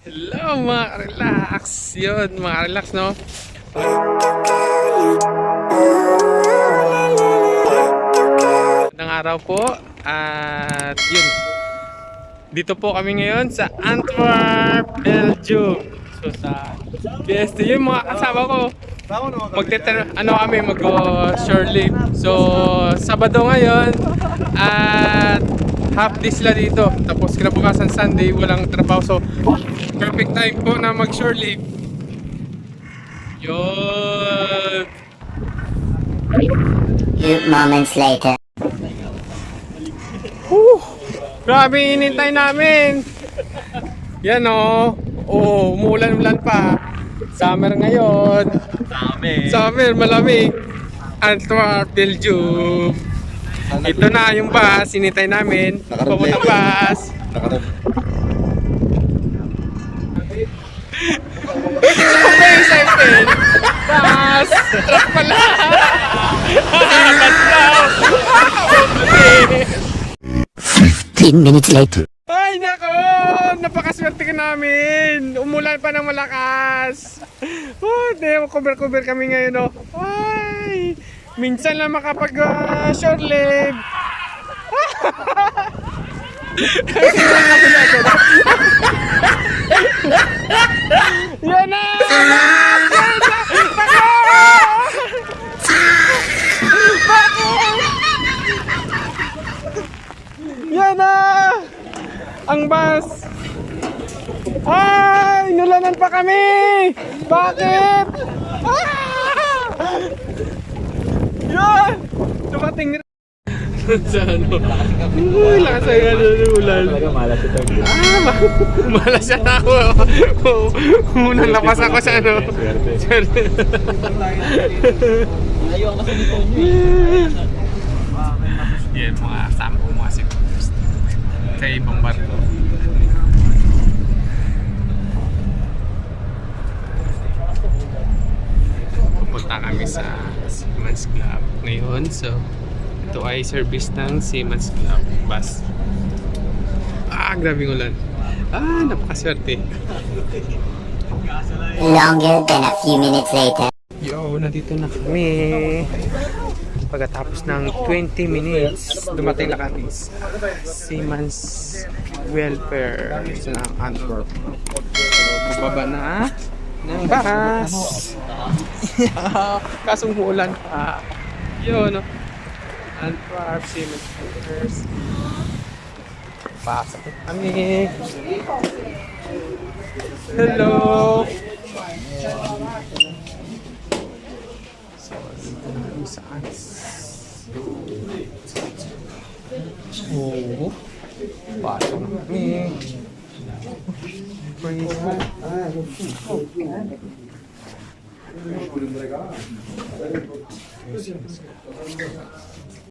Hello mga relax. Yun mga relax, no? Magandang araw po. At yun, dito po kami ngayon sa Antwerp, Belgium. So sa BST, yung mga kasama ko mag-shore leave. So Sabado ngayon at half day sila dito. Tapos kinabukasan Sunday walang trabaho. So perfect time po na mag-shore leave. Yun. Few moments later. Grabe inintay namin. Yan o. Oh, umulan-ulan pa. Summer ngayon. Summer, malamig. Antwerp, Belgium. Ito na yung bus, inintay namin. Papuntang bus. Okay, excited. Bus! Truck pala! Bus daw! 15 minutes later. Ay nako! Napakaswerte ka namin! Umulan pa ng malakas! Oh, cover kami ngayon, oh. Ay! Minsan lang makapag-shore leave! Yan na! Yan na! Ang bus! Ay! Nulanan pa kami! Bakit? Yan! Dumating ni sa ano? Uy, lakas ay ulan. Malas ito. Malas siya na ako. Unang lapas ako sa ano. Swerte. Ayaw kasi dito nyo. Yan, mga kasama ko mga seconders. Sa ibang barko. Pupunta kami sa Seamen's Club ngayon. So, ito ay service ng Seamen's Club bus. Grabing ulan. Napakaswerte. Longer than a few minutes later. Yo, nandito na kami. Pagkatapos ng 20 minutes, dumating na kami sa Seamen's Welfare sa Antwerp. So, bababa na ng bus. Kasong ulan pa. Yun, no? Antwerp, Seamen's Welfare. Pasok kami. Hello! So, dito na kami sa oh, pasok na kami. Praise God.